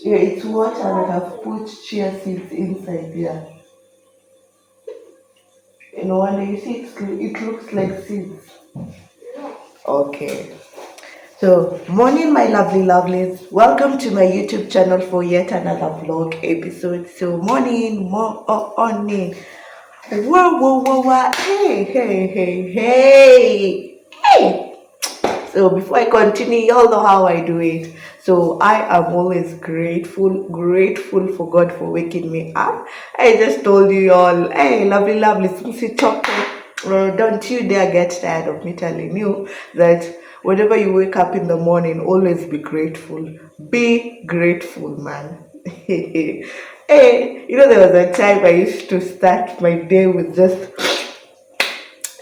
Yeah, it's water that I've put chia seeds inside. Yeah, when you see it looks like seeds. Okay. So, morning, my lovely lovelies. Welcome to my YouTube channel for yet another vlog episode. So, morning. Whoa, whoa, whoa, whoa. Hey, hey, hey, hey. Hey. So before I continue, y'all know how I do it. So I am always grateful for God for waking me up. I just told you all, hey, lovely, lovely, Smoothie chocolate. Don't you dare get tired of me telling you that whenever you wake up in the morning, always be grateful. Be grateful, man. Hey, there was a time I used to start my day with just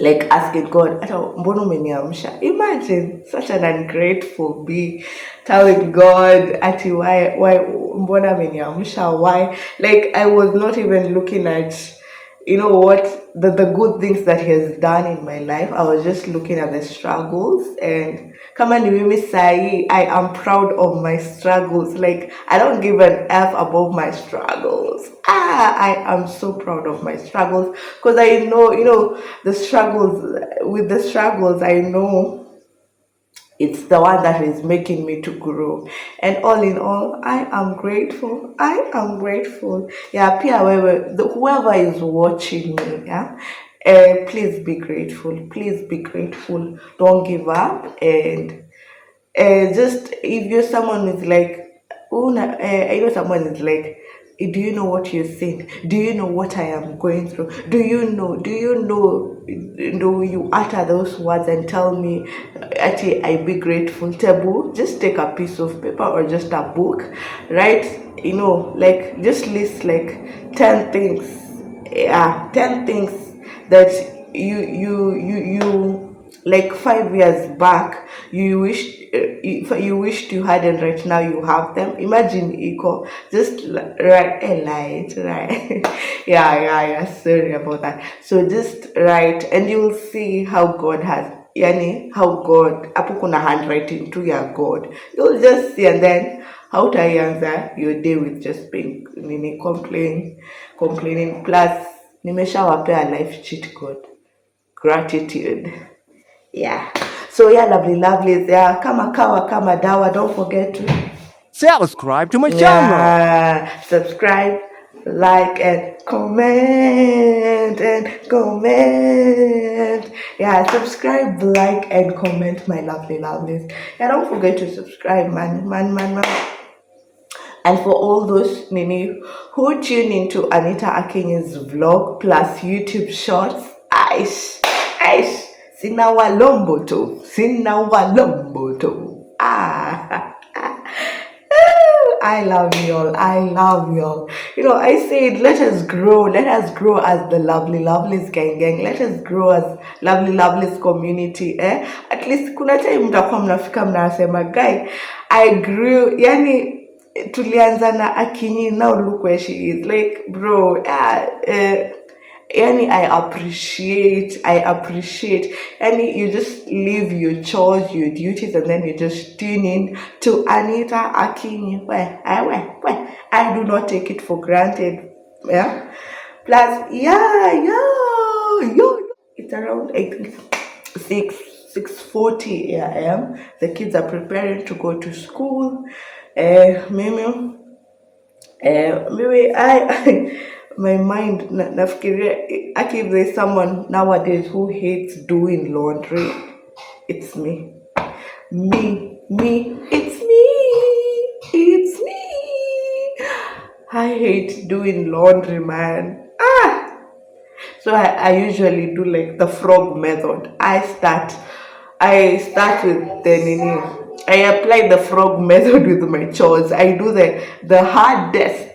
like asking God, "Ata mbona umeniamsha?" Imagine such an ungrateful be telling God, "Ati why mbona ameniamsha? Why?" Like I was not even looking at, what the good things that He has done in my life. I was just looking at the struggles, and kama ni mimi sahi, I am proud of my struggles. Like I don't give an F above my struggles. I am so proud of my struggles because I know, the struggles. With the struggles, I know it's the one that is making me to grow. And all in all, I am grateful. I am grateful. Yeah, Pia, whoever is watching me, yeah, please be grateful. Please be grateful. Don't give up. And just if you're someone who's like, I know someone is like, do you know what you're saying? Do you know what I am going through? Do you utter those words and tell me, actually, I be grateful. Tebu, just take a piece of paper or just a book, right? Like just list like 10 things. Yeah, 10 things that you like 5 years back you wished you had, and right now you have them. Imagine equal, just write a light, right? Yeah, sorry about that. So just write and you'll see how God has, yani how God hapo kuna handwriting to your God. You'll just see, and then how to answer your day with just being complaining plus nimeshawapea life cheat code, gratitude. Yeah. So yeah, lovely, lovelies. Yeah, kama kawa, kama dawa. Don't forget to Subscribe to my channel. subscribe, like, and comment. Yeah, subscribe, like, and comment, my lovely, lovelies. Yeah, don't forget to subscribe, man. And for all those Nini who tune into Anitah Akinyi's vlog plus YouTube shorts, aish, sina walombo to. I love y'all. I love y'all. I said, let us grow as the lovely lovelies gang. Let us grow as lovely lovelies community. At least kuna time mtakuwa mnafika mnasema, guy, I grew. Yani tulianza na Akinyi, now look where she is. Like, bro, yani I appreciate, yani you just leave your chores, your duties, and then you just tune in to Anitah Akinyi. I do not take it for granted. Yeah. Plus, it's around, I think, 6:40 a.m. The kids are preparing to go to school. Maybe my mind nafikiria, if there's someone nowadays who hates doing laundry, it's me. It's me. I hate doing laundry, man. So I usually do like the frog method. I start with the nini. I apply the frog method with my chores. I do the hardest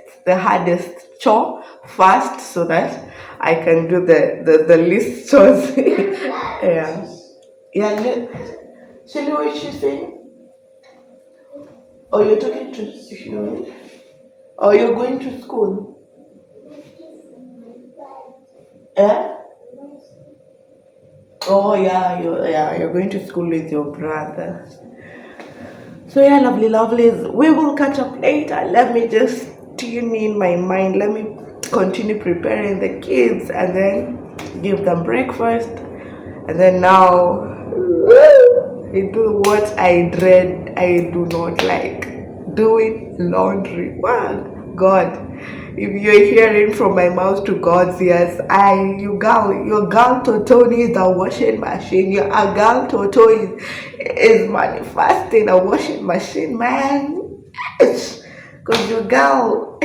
chore first so that I can do the least chores. Yeah. Yeah. Shelly, what is she saying? Oh, you're talking to you? Oh, you're going to school? Yeah? Oh yeah, you're going to school with your brother. So yeah, lovely lovelies, we will catch up later. Let me just tune in my mind. Let me continue preparing the kids and then give them breakfast. And then now I do what I dread. I do not like doing laundry. Wow, God. If you're hearing from my mouth to God's ears, your girl Totoni is a washing machine. Your a girl Toto is manifesting a washing machine, man. Because your girl,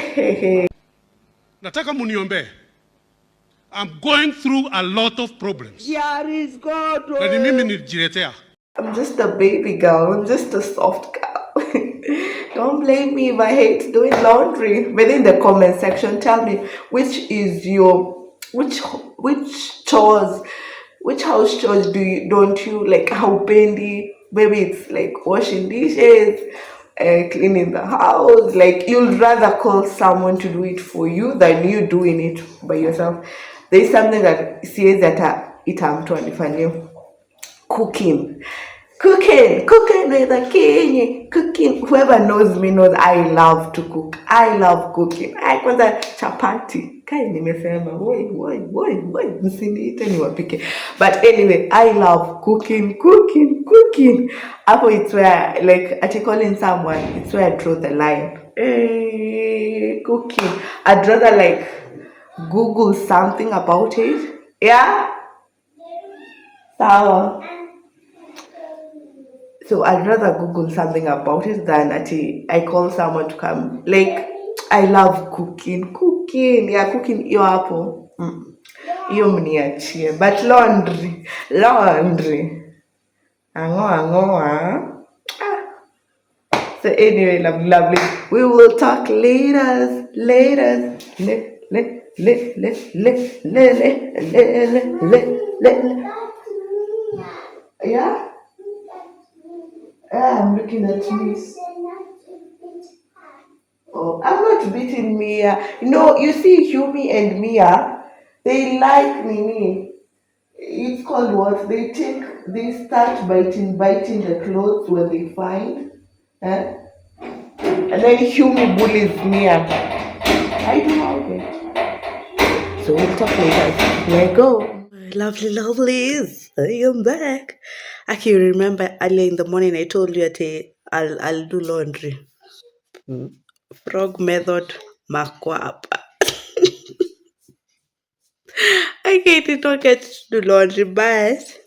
Nataka muniombee. I'm going through a lot of problems. here is God. Na ni mimi nilijiletea. I'm just a baby girl. I'm just a soft girl. Don't blame me if I hate doing laundry. But in the comment section, tell me which chores, which house chores don't you like? How bendy? Maybe it's like washing dishes, cleaning the house. Like you'd rather call someone to do it for you than you doing it by yourself. There's something that says that itamtuanifanyia cooking. Cooking with a king. Cooking. Whoever knows me knows I love to cook. I love cooking. I kwanza chapati. Kai nimesema, woi, msiniite niwapike. But anyway, I love cooking. Hapo it's where, like, calling someone, it's where I draw the line. Cooking. I'd rather, like, Google something about it. Yeah? Sawa. So I'd rather Google something about it than I call someone to come. Like I love cooking. Yeah, cooking hiyo hapo. Hiyo mniachie. But laundry. Angoa. So anyway, lovely. We will talk later. Yeah. I'm looking at me. Oh, I'm not beating Mia. You see, Humi and Mia, they like Nini. It's called what? They start biting the clothes when they find. Eh? And then Humi bullies Mia. I do love it. So we'll talk later. Let go. Lovely lovelies, I am back. I can remember earlier in the morning I told you that I'll do laundry. Frog method makwapa. I did not get to do laundry, but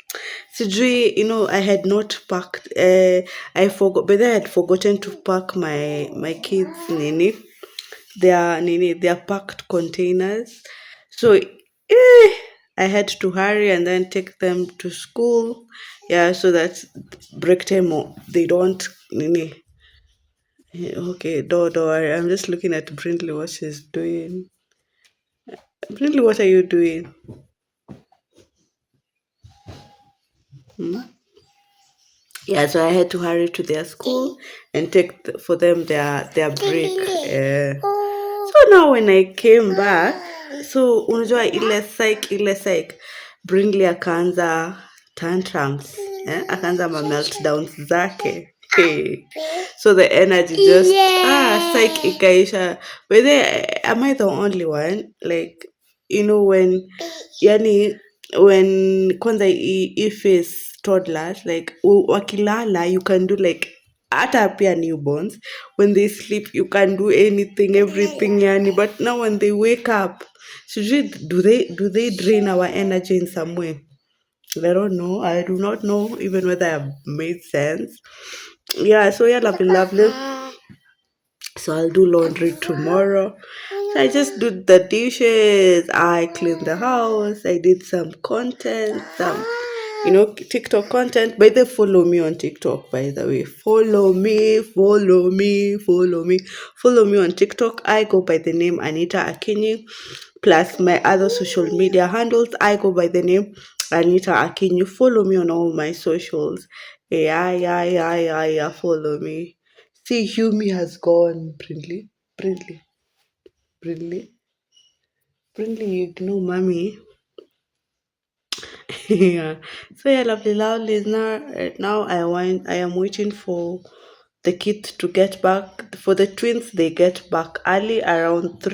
sijui, I had not packed. I forgot, but I had forgotten to pack my kids their packed containers. So I had to hurry and then take them to school. Yeah, so that break time they don't nini. Okay, don't worry. I'm just looking at Brindley what she's doing. Brindley, what are you doing? Yeah, so I had to hurry to their school and take for them their break. So now when I came back, so unajua ile psych Brindley akaanza tantrums, akaanza meltdowns zake. Hey. So the energy just psych ikaisha. But then, am I the only one? Like, when yani when kwanza if is toddlers like wakilala you can do like hata pia newborns when they sleep you can do anything everything yani, but now when they wake up do they drain our energy in some way? I don't know. I do not know even whether I've made sense. Yeah, so yeah, lovely. So I'll do laundry tomorrow. So I just do the dishes. I clean the house. I did some content, some TikTok content. By the follow me on TikTok, by the way. Follow me on TikTok. I go by the name Anitah Akinyi. Plus my other social media handles. I go by the name Anitah Akinyi. Follow me on all my socials. Yeah. Follow me. See, Humi has gone. Brindley, you ignore mommy. Yeah. So yeah, lovely. Now I am waiting for the kids to get back. For the twins, they get back early, around 4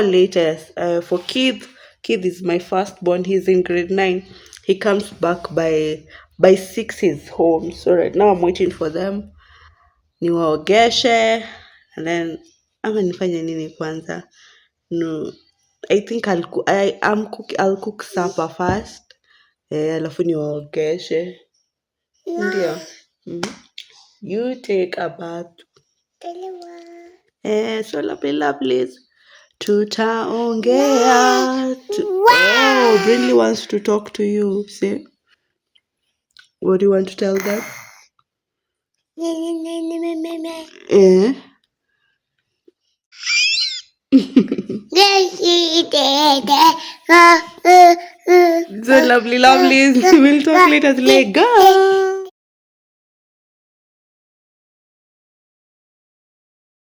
latest. For kid is my firstborn. He's in grade 9. He comes back by 6. He's home. So right now I'm waiting for them. Niwaogeshe and then ama nifanye nini kwanza? No, I think I'll cook supper first. Alafu niwaogeshe. Ndio. You take a bath. So lovelies. Tutaongea. Oh, Brinley wants to talk to you. Say, what do you want to tell them? Eh? So lovelies. We'll talk later. Go.